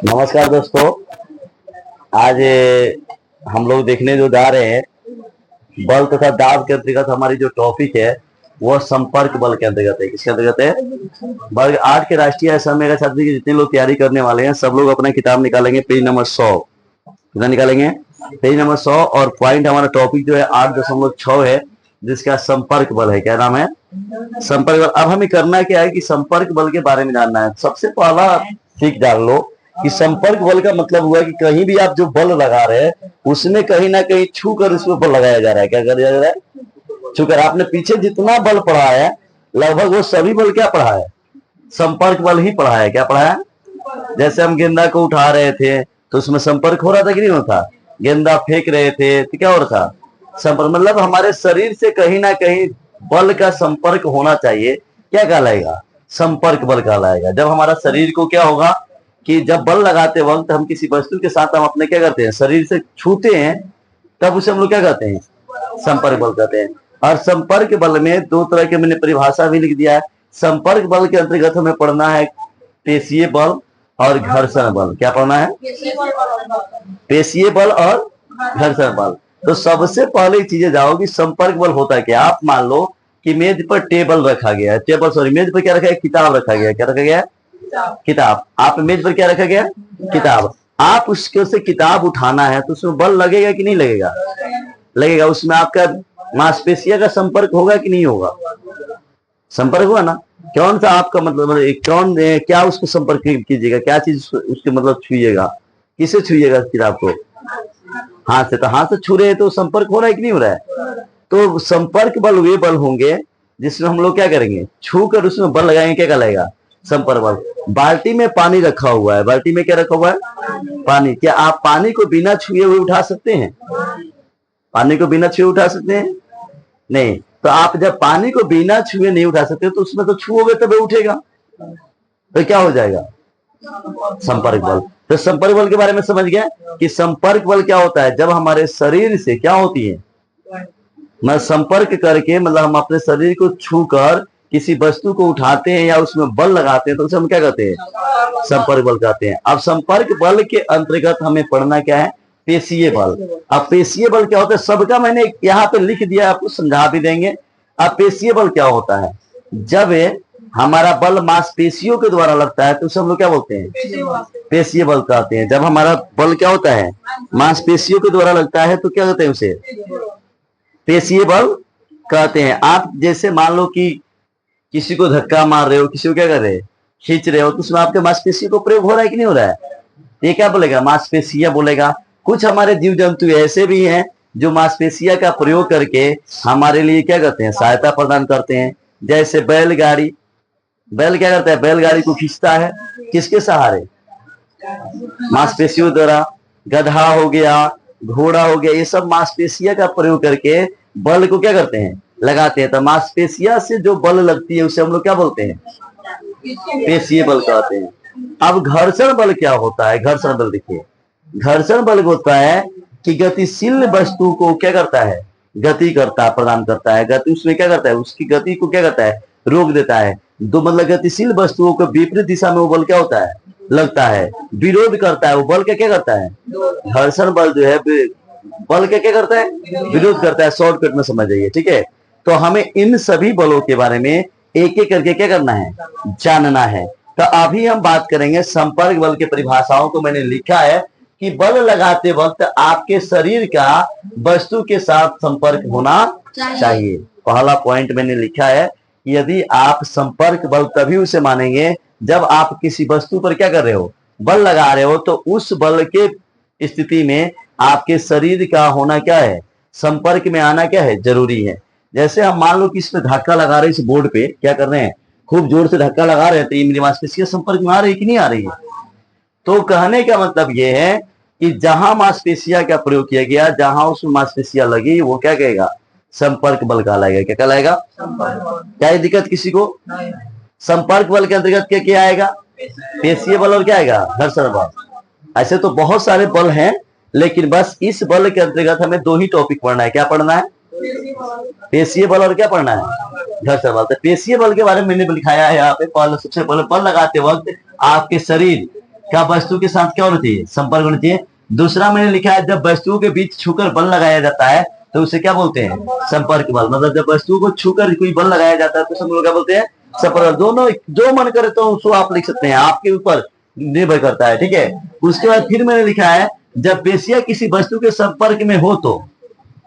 नमस्कार दोस्तों। आज हम लोग देखने जो जा रहे हैं बल तथा दाब के अंतर्गत हमारी जो टॉपिक है वह संपर्क बल के अंतर्गत है। किसके अंतर्गत है? बल। आज के राष्ट्रीय असम छात्र की जितने लोग तैयारी करने वाले हैं सब लोग अपना किताब निकालेंगे, पेज नंबर 100। कितना निकालेंगे? Page number 100। और पॉइंट हमारा टॉपिक जो है 8.6 है, जिसका संपर्क बल है। क्या नाम है? संपर्क बल। अब हमें करना क्या है कि संपर्क बल के बारे में जानना है। सबसे पहला सीख डाल लो कि संपर्क बल का मतलब हुआ कि कहीं भी आप जो बल लगा रहे हैं उसमें कहीं ना कहीं छू कर उसमें बल लगाया जा रहा है। क्या कर जा रहा है? छूकर। आपने पीछे जितना बल पढ़ा है लगभग वो सभी बल क्या पढ़ा है? संपर्क बल ही पढ़ा है। क्या पढ़ा है? जैसे हम गेंदा को उठा रहे थे तो उसमें संपर्क हो रहा था कि नहीं होता? गेंदा फेंक रहे थे तो क्या हो रहा था? संपर्क। मतलब हमारे शरीर से कहीं ना कहीं बल का संपर्क होना चाहिए। क्या कहलाएगा? संपर्क बल कहलाएगा। जब हमारा शरीर को क्या होगा कि जब बल लगाते वक्त हम किसी वस्तु के साथ हम अपने क्या करते हैं, शरीर से छूते हैं, तब उसे हम लोग क्या कहते हैं? संपर्क बल कहते हैं। और संपर्क बल में दो तरह की मैंने परिभाषा भी लिख दिया है। संपर्क बल के अंतर्गत हमें पढ़ना है पेशीय बल और घर्षण बल। क्या पढ़ना है? पेशीय बल और घर्षण बल। तो सबसे पहले चीजें जाओ कि संपर्क बल होता है क्या। आप मान लो कि मेज पर टेबल रखा गया है, मेज पर क्या रखा है? किताब रखा गया है। क्या रखा गया है? किताब। आप मेज पर क्या रखा गया? किताब। आप उसके से किताब उठाना है तो उसमें बल लगेगा कि नहीं लगेगा? लगेगा। उसमें आपका मांसपेशियों का संपर्क होगा कि नहीं होगा? संपर्क हुआ ना। कौन सा आपका मतलब कौन क्या उसको संपर्क कीजिएगा? क्या चीज उसके मतलब छुइएगा? किसे छुइएगा किताब को? हाथ से। तो हाथ से छू रहे हैं तो संपर्क हो रहा है कि नहीं हो रहा है? तो संपर्क बल वे बल होंगे जिसमें हम लोग क्या करेंगे? छू कर उसमें बल लगाएंगे। क्या कहलाएगा? संपर्क बल। बाल्टी में पानी रखा हुआ है, बाल्टी में क्या रखा हुआ है? पानी। क्या आप पानी को बिना छुए हुए उठा सकते हैं? पानी को बिना छुए उठा सकते हैं? नहीं। तो आप जब पानी को बिना छुए नहीं उठा सकते तो उसमें तो छुओगे तब उठेगा, तो क्या हो जाएगा? संपर्क बल। तो संपर्क बल के बारे में समझ गया कि संपर्क बल क्या होता है? जब हमारे शरीर से क्या होती है, मैं संपर्क करके मतलब हम अपने शरीर को छूकर किसी वस्तु को उठाते हैं या उसमें बल लगाते हैं तो उसे हम क्या कहते हैं? संपर्क बल कहते हैं। अब संपर्क बल के अंतर्गत हमें पढ़ना क्या है? पेशीय बल। अब पेशीय बल क्या होता है? सबका मैंने यहाँ पे लिख दिया, आपको समझा भी देंगे। अब पेशीय बल क्या होता है? जब हमारा बल मांसपेशियों के द्वारा लगता है तो उसे हम लोग क्या बोलते हैं? पेशीय बल कहते हैं। जब हमारा बल क्या होता है? मांसपेशियों के द्वारा लगता है तो क्या कहते हैं उसे? पेशीय बल कहते हैं। आप जैसे मान लो कि किसी को धक्का मार रहे हो, किसी को क्या कर रहे हैं? खींच रहे हो, तो उसमें आपके मांसपेशियों को प्रयोग हो रहा है कि नहीं हो रहा है? ये क्या बोलेगा? मांसपेशियां बोलेगा। कुछ हमारे जीव जंतु ऐसे भी हैं जो मांसपेशियां का प्रयोग करके हमारे लिए क्या करते हैं? सहायता प्रदान करते हैं। जैसे बैलगाड़ी। बैल क्या करता है? बैलगाड़ी को खींचता है किसके सहारे? मांसपेशियों द्वारा। गधा हो गया, घोड़ा हो गया, ये सब मांसपेशियां का प्रयोग करके बल को क्या करते हैं? लगाते हैं। तो मांसपेशिया से जो बल लगती है उसे हम लोग क्या बोलते हैं? पेशीय बल कहते हैं। अब घर्षण बल क्या होता है? घर्षण बल देखिए, घर्षण बल होता है कि गतिशील वस्तु को क्या करता है? गति करता प्रदान करता है। गति उसमें क्या करता है? उसकी गति को क्या करता है? रोक देता है। दो मतलब गतिशील वस्तुओं को विपरीत दिशा में वो बल क्या होता है? लगता है। विरोध करता है। वो बल का क्या करता है? घर्षण बल जो है बल का क्या करता है? विरोध करता है। शॉर्टकट में समझ जाइए, ठीक है। तो हमें इन सभी बलों के बारे में एक एक करके क्या करना है? जानना है। तो अभी हम बात करेंगे संपर्क बल के परिभाषाओं को। मैंने लिखा है कि बल लगाते वक्त आपके शरीर का वस्तु के साथ संपर्क होना चाहिए। पहला पॉइंट मैंने लिखा है कि यदि आप संपर्क बल तभी उसे मानेंगे जब आप किसी वस्तु पर क्या कर रहे हो? बल लगा रहे हो। तो उस बल के स्थिति में आपके शरीर का होना क्या है? संपर्क में आना क्या है? जरूरी है। जैसे हम मान लो कि इस पे धक्का लगा रहे हैं, इस बोर्ड पे क्या कर रहे हैं? खूब जोर से धक्का लगा रहे हैं, तो ये मेरी मांसपेशियां संपर्क में आ रही है कि नहीं आ रही है? तो कहने का मतलब ये है कि जहां मांसपेशियां का प्रयोग किया गया, जहां उसमें मांसपेशियां लगी, वो क्या कहेगा? संपर्क बल कहलाएगा। क्या कहलाएगा? क्या ये दिक्कत किसी को? संपर्क बल के अंतर्गत क्या क्या आएगा? पेशीय बल और क्या आएगा? घर्षण बल। ऐसे तो बहुत सारे बल हैं, लेकिन बस इस बल के अंतर्गत हमें दो ही टॉपिक पढ़ना है। क्या पढ़ना है? पेशीय बल और क्या पढ़ना है? घर्षण बल। तो पेशीय बल के बारे में मैंने लिखाया है यहाँ पे। पहले सबसे पहले बल लगाते वक्त आपके शरीर क्या वस्तु के साथ क्या होना चाहिए, संपर्क होना चाहिए। दूसरा मैंने लिखा है जब वस्तुओं के बीच छूकर बल लगाया जाता है तो उसे क्या बोलते हैं, संपर्क बल। मतलब जब वस्तुओं को छूकर कोई बल लगाया जाता है तो हम लोग क्या बोलते हैं, संपर्क बल। दोनों जो मन करे तो उसको आप लिख सकते हैं, आपके ऊपर निर्भर करता है, ठीक है। उसके बाद फिर मैंने लिखा है जब पेशियां किसी वस्तु के संपर्क में हो तो,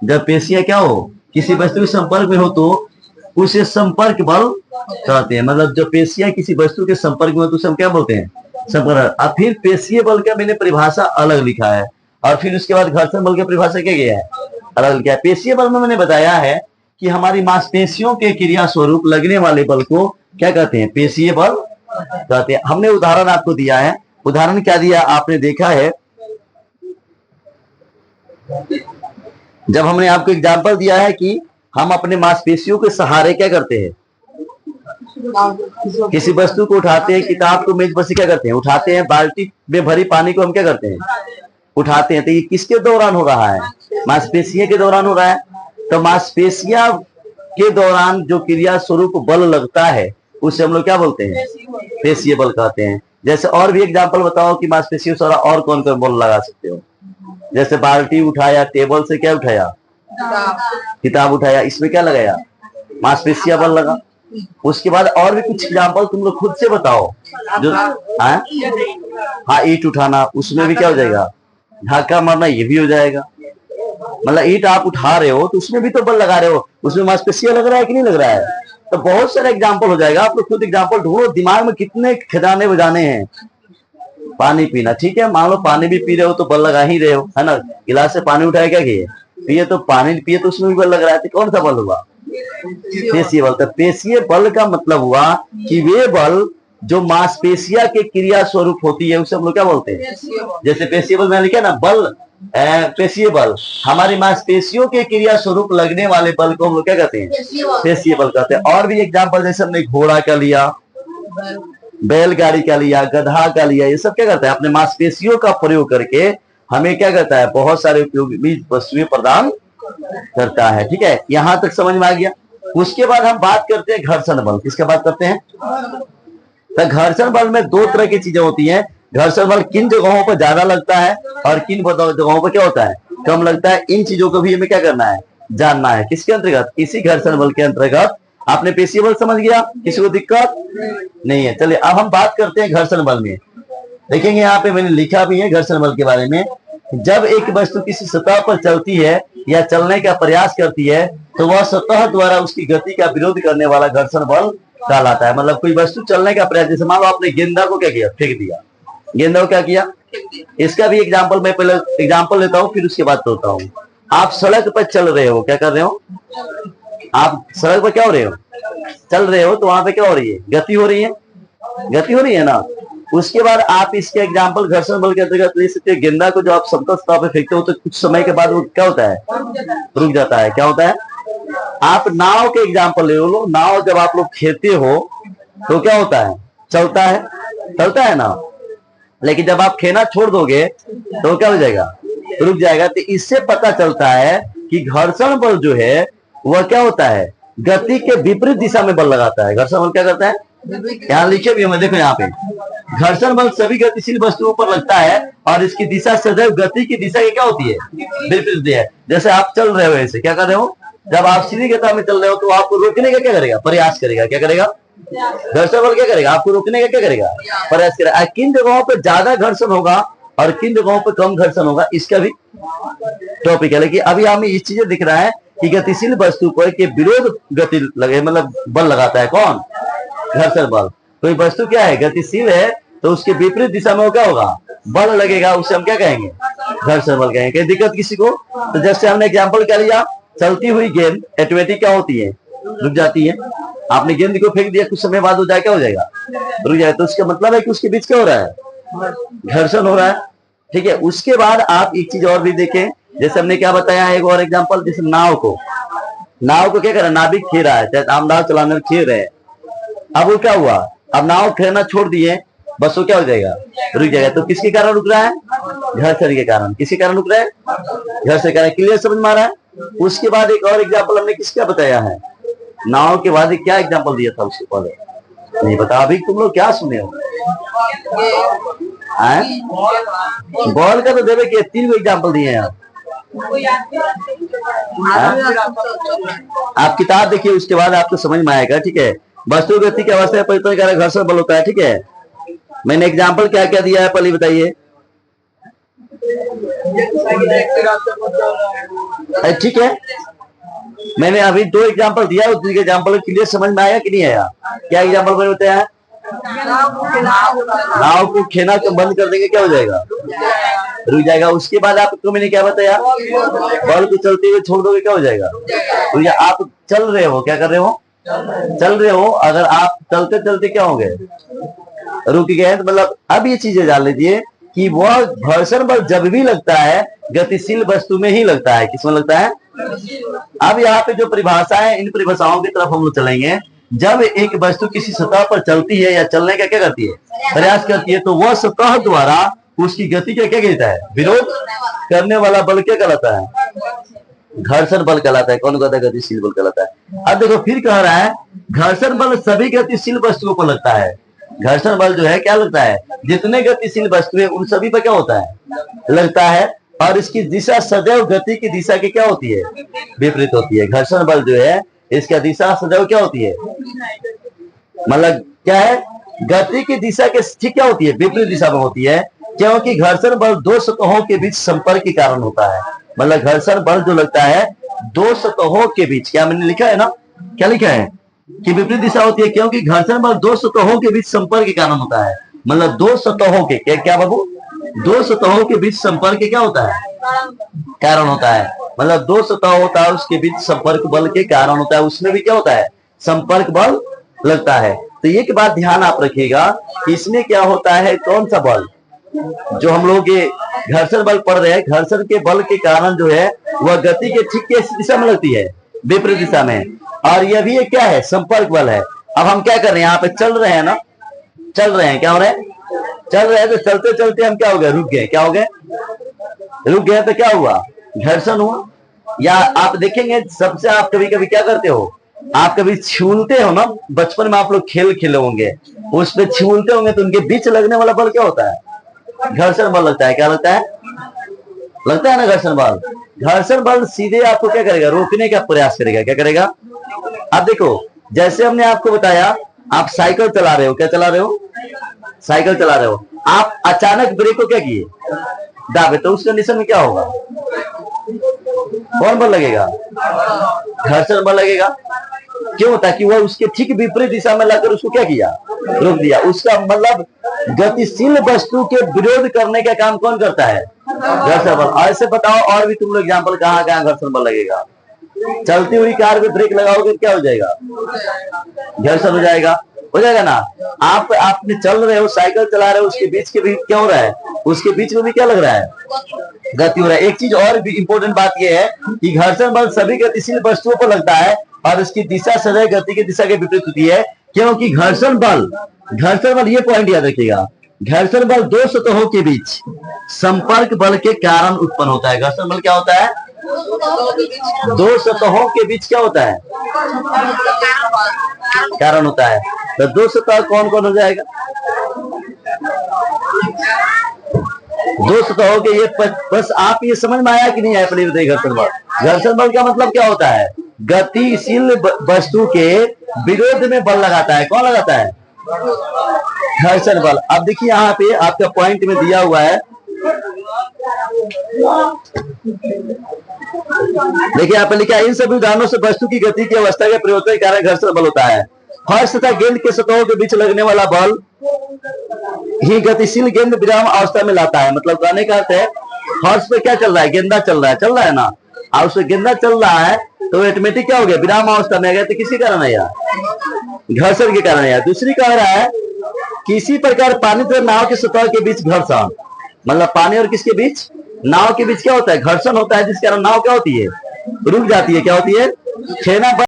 जब पेशियां क्या हो, किसी वस्तु के संपर्क में हो तो उसे संपर्क बल कहते हैं। मतलब जब पेशियां किसी वस्तु के संपर्क में हो तो उसे हम क्या बोलते हैं, संपर्क। अब फिर पेशीय बल का मैंने परिभाषा अलग लिखा है, और फिर उसके बाद घर्षण बल की परिभाषा क्या गया है, अलग लिखा है। पेशीय बल में मैंने बताया है कि हमारी मांसपेशियों के क्रिया स्वरूप लगने वाले बल को क्या कहते हैं, पेशीय बल कहते हैं। हमने उदाहरण आपको दिया है, उदाहरण क्या दिया आपने देखा है, जब हमने आपको एग्जाम्पल दिया है कि हम अपने मांसपेशियों के सहारे क्या करते हैं, किसी वस्तु को उठाते हैं, किताब को मेज पर से क्या करते हैं उठाते हैं, बाल्टी में भरी पानी को हम क्या करते हैं उठाते हैं। तो ये किसके दौरान हो रहा है, मांसपेशियों के दौरान हो रहा है। तो मांसपेशियों के दौरान जो क्रिया स्वरूप बल लगता है उसे हम लोग क्या बोलते हैं, पेशीय बल कहते हैं। जैसे और भी एग्जाम्पल बताओ कि मांसपेशियों से और कौन कौन बल लगा सकते हो। जैसे बाल्टी उठाया, टेबल से क्या उठाया, किताब उठाया, इसमें क्या लगाया, मांसपेशियां बल लगा। उसके बाद और भी कुछ एग्जाम्पल तुम लोग खुद से बताओ। जो हाँ, ईंट उठाना, उसमें भी क्या हो जाएगा, धक्का मारना, ये भी हो जाएगा। मतलब ईंट आप उठा रहे हो तो उसमें भी तो बल लगा रहे हो, उसमें मांसपेशियां लग रहा है कि नहीं लग रहा है। तो बहुत सारे एग्जाम्पल हो जाएगा, आप लोग खुद एग्जाम्पल ढूंढो, दिमाग में कितने खजाने बजाने हैं। पानी पीना, ठीक है, मान लो पानी भी पी रहे हो तो बल लगा ही रहे हो, है ना। गिलास से पानी उठाया, क्या किए, पिए, तो पानी पिए तो उसमें भी बल लग रहा है। तो कौन सा बल हुआ, पेशीय बल। तो पेशीय बल का मतलब हुआ कि वे बल जो मांसपेशिया के क्रिया स्वरूप होती है उसे हम लोग क्या बोलते हैं। जैसे पेशीय बल मैंने लिखा ना, बल पेशीय बल हमारी मांसपेशियों के क्रिया स्वरूप लगने वाले बल को हम लोग क्या कहते हैं, पेशीय बल कहते हैं। और भी एग्जाम्पल जैसे हमने घोड़ा का लिया, बैलगाड़ी का लिया, गधा का लिया, ये सब क्या करता है, अपने मांसपेशियों का प्रयोग करके हमें क्या करता है, बहुत सारे उपयोगी वस्तुएं प्रदान करता है। ठीक है, यहां तक समझ में आ गया। उसके बाद हम बात करते हैं घर्षण बल। किसका बात करते हैं, तो घर्षण बल में दो तरह की चीजें होती हैं। घर्षण बल किन जगहों पर ज्यादा लगता है और किन जगहों पर क्या होता है, कम लगता है। इन चीजों को भी हमें क्या करना है, जानना है। किसके अंतर्गत, इसी घर्षण बल के अंतर्गत। आपने पेशीय बल समझ गया, किसी को दिक्कत नहीं है। चलिए अब हम बात करते हैं घर्षण बल में। देखेंगे यहाँ पे मैंने लिखा भी है घर्षण बल के बारे में। जब एक वस्तु किसी सतह पर चलती है या चलने का प्रयास करती है तो वह सतह द्वारा उसकी गति का विरोध करने वाला घर्षण बल कहलाता है। मतलब कोई वस्तु चलने का प्रयास, जैसे मान लो आपने गेंदा को क्या किया, फेंक दिया, गेंदा को क्या किया। इसका भी एग्जाम्पल मैं पहले एग्जाम्पल लेता हूँ, फिर उसके बाद बोलता हूँ। आप सड़क पर चल रहे हो, क्या कर रहे हो, आप सड़क पर क्या हो रहे हो, चल रहे हो, तो वहां पे क्या हो रही है, गति हो रही है, गति हो रही है ना। उसके बाद आप इसके एग्जाम्पल घर्षण बल के अंतर्गत ले सकते हैं। गेंदा को जब आप समतल सतह पे फेंकते हो तो कुछ समय के बाद वो क्या होता है, रुक जाता है। क्या होता है, आप नाव के एग्जाम्पल ले लो। नाव जब आप लोग खेते हो तो क्या होता है, चलता है, चलता है ना। लेकिन जब आप खेना छोड़ दोगे तो क्या हो जाएगा, रुक जाएगा। तो इससे पता चलता है कि घर्षण बल जो है वह क्या होता है, गति के विपरीत दिशा में बल लगाता है। घर्षण बल क्या करता है, यहाँ लिखे भी हमें, देखो यहाँ पे, घर्षण बल सभी गतिशील वस्तुओं पर लगता है और इसकी दिशा सदैव गति की दिशा की क्या होती है, विपरीत होती है। जैसे आप चल रहे हो ऐसे, क्या कर रहे हो, जब आप सीधी गति में चल रहे हो तो आपको रोकने का क्या करेगा, प्रयास करेगा। क्या करेगा, घर्षण बल क्या करेगा, आपको रोकने का क्या करेगा, प्रयास करेगा। किन जगहों पर ज्यादा घर्षण होगा और किन जगहों पर कम घर्षण होगा, इसका भी टॉपिक है। लेकिन अभी हमें इस चीजें दिख रहा है कि गतिशील वस्तु पर के विरोध गति लगे, मतलब बल लगाता है कौन, घर्षण बल। कोई वस्तु क्या है, गतिशील है, तो उसके विपरीत दिशा में क्या होगा, बल लगेगा, उसे हम क्या कहेंगे, घर्षण बल कहेंगे। कोई दिक्कत किसी को। तो जैसे हमने एग्जाम्पल क्या लिया, चलती हुई गेंद ऑटोमेटिक क्या होती है, रुक जाती है। आपने गेंद को फेंक दिया, कुछ समय बाद हो जाए, क्या हो जाएगा, रुक जाएगा। तो उसका मतलब है कि उसके बीच क्या हो रहा है, घर्षण हो रहा है। ठीक है, उसके बाद आप एक चीज और भी देखें। जैसे हमने क्या बताया है, एक और एग्जाम्पल, जैसे नाव को क्या कर रहा है, नाविक खेल रहा है, आप नाव चलाने में खेल रहे हैं। अब वो क्या हुआ, अब नाव खेलना छोड़ दिए, बस वो क्या हो जाएगा, रुक जाएगा। तो किसके कारण रुक रहा है, घर्षण के कारण। किसके कारण रुक रहा है, घर्षण के कारण। क्लियर समझ में आ रहा है। उसके बाद एक और एग्जाम्पल हमने किसका बताया है, नाव के बाद क्या एग्जाम्पल दिया था उसके पहले, नहीं पता। अभी तुम लोग क्या सुने हो? बॉल का तो देवे कि 3 एग्जाम्पल दिए हैं आप किताब देखिए, उसके बाद आपको समझ में आएगा। ठीक है, वस्तु गति की अवस्था परिवर्तन घर्षण बल होता है। ठीक है, मैंने एग्जाम्पल क्या क्या दिया है पहले बताइए। ठीक है, मैंने अभी 2 एग्जाम्पल दिया, उस एग्जाम्पल क्लियर समझ में आया कि नहीं आया? क्या एग्जाम्पल मैंने बताया? नाव को खेना तो बंद कर देंगे, क्या हो जाएगा? रुक जाएगा। उसके बाद आपको मैंने क्या बताया? बॉल को चलते हुए छोड़ दोगे, क्या हो जाएगा? तो ये आप चल रहे हो, क्या कर रहे हो? चल रहे हो। अगर आप चलते चलते क्या होंगे? रुक गए। तो मतलब अब ये चीजें जान लीजिए कि वह घर्षण बल जब भी लगता है गतिशील वस्तु में ही लगता है। किसमें लगता है? अब यहाँ पे जो परिभाषा है, इन परिभाषाओं की तरफ हम लोग चलेंगे। जब एक वस्तु किसी सतह पर चलती है या चलने का क्या करती है? प्रयास करती है, तो वह सतह द्वारा उसकी गति का क्या कहता है? विरोध करने वाला बल क्या कहलाता है? घर्षण बल कहलाता है। कौन कहता है? गतिशील बल कहलाता है। अब देखो फिर कह रहा है घर्षण बल सभी गतिशील वस्तुओं को लगता है। घर्षण बल जो है क्या लगता है? जितने गतिशील वस्तु है उन सभी पर क्या होता है? लगता है। और इसकी दिशा सदैव गति की दिशा की क्या होती है? विपरीत होती है। घर्षण बल जो है इसका दिशा सदैव क्या होती है? मतलब क्या है? गति की दिशा के ठीक क्या होती है? विपरीत दिशा में होती है, क्योंकि घर्षण बल 2 सतहों के बीच संपर्क के कारण होता है। मतलब घर्षण बल जो लगता है 2 सतहों के बीच, क्या मैंने लिखा है ना? क्या लिखा है कि विपरीत दिशा होती है, क्योंकि घर्षण बल 2 सतहों के बीच संपर्क के कारण होता है। मतलब 2 सतहों के क्या बाबू? 2 सतहों के बीच संपर्क क्या होता है? कारण होता है। मतलब 2 सतह होता है, उसके बीच संपर्क बल के कारण होता है, उसमें भी क्या होता है? संपर्क बल लगता है। तो एक बात ध्यान आप रखिएगा, इसमें क्या होता है? कौन सा बल? जो हम लोग ये घर्षण बल पढ़ रहे हैं, घर्षण के बल के कारण जो है वह गति के ठीक किस दिशा में लगती है? विपरीत दिशा में। और यह भी क्या है? संपर्क बल है। अब हम क्या कर रहे हैं? यहाँ पे चल रहे हैं ना, चल रहे हैं। क्या हो रहे हैं? चल रहे हैं। तो चलते चलते हम क्या हो गए? रुक गए। क्या हो गए? रुक गए तो क्या हुआ? घर्षण हुआ। या आप देखेंगे सबसे, आप कभी कभी क्या करते हो? आप कभी छूलते हो ना, बचपन में आप लोग खेल खेले होंगे, उस पे छूलते होंगे तो उनके बीच लगने वाला बल क्या होता है? घर्षण बल लगता है। क्या लगता है? लगता है ना घर्षण बल। घर्षण बल सीधे आपको क्या करेगा? रोकने का प्रयास करेगा। क्या करेगा? अब देखो, जैसे हमने आपको बताया, आप साइकिल चला रहे हो। क्या चला रहे हो? साइकिल चला रहे हो। आप अचानक ब्रेक को क्या किए? दाबे, तो उस कंडीशन में क्या होगा? कौन बल लगेगा? घर्षण बल लगेगा। क्यों? ताकि वह उसके ठीक विपरीत दिशा में लाकर उसको क्या किया? रोक दिया। उसका मतलब गतिशील वस्तु के विरोध करने का काम कौन करता है? घर्षण बल। ऐसे बताओ और भी तुम लोग एग्जाम्पल कहाँ कहाँ घर्षण बल लगेगा? चलती हुई कार में ब्रेक लगाओगे क्या हो जाएगा? घर्षण हो जाएगा। हो जाएगा ना? आपने चल रहे हो, साइकिल चला रहे हो, उसके बीच के भी क्या हो रहा है? उसके बीच में भी क्या लग रहा है? गति हो रहा है। एक चीज और भी इंपॉर्टेंट बात यह है कि घर्षण बल सभी गतिशील वस्तुओं पर लगता है और इसकी दिशा सदैव गति की दिशा के विपरीत होती है, क्योंकि घर्षण बल ये पॉइंट याद रखिएगा, घर्षण बल 2 सतहों के बीच संपर्क बल के कारण उत्पन्न होता है। घर्षण बल क्या होता है? 2 सतहों के बीच क्या होता है? कारण होता है। तो 2 सतह कौन कौन हो जाएगा? 2 सतहों के। ये बस आप ये समझ में आया कि नहीं आया? पहले बताइए। घर्षण बल, घर्षण बल का मतलब क्या होता है? गतिशील वस्तु के विरोध में बल लगाता है। कौन लगाता है? घर्षण बल। अब देखिए यहाँ पे आपका पॉइंट में दिया हुआ है, देखिए यहाँ पे लिखा है, इन सभी उदाहरणों से वस्तु की गति की अवस्था के परिवर्तन के कारण घर्षण बल होता है। फर्श तथा गेंद के सतहों के बीच लगने वाला बल ही गतिशील गेंद विराम अवस्था में लाता है। मतलब कहने का अर्थ है, फर्श पे क्या चल रहा है? गेंदा चल रहा है ना, और उससे गेंदा चल रहा है तो ऑटोमेटिक क्या हो गया? विराम अवस्था में आ गया। तो किसी कारण है यार? घर्षण के कारण है। दूसरी कह रहा है, किसी प्रकार पानी तथा नाव के सतह के बीच घर्षण, मतलब पानी और किसके बीच? नाव के बीच क्या होता है? घर्षण होता है, जिस कारण नाव क्या होती है? रुक जाती है। क्या होती है? खेना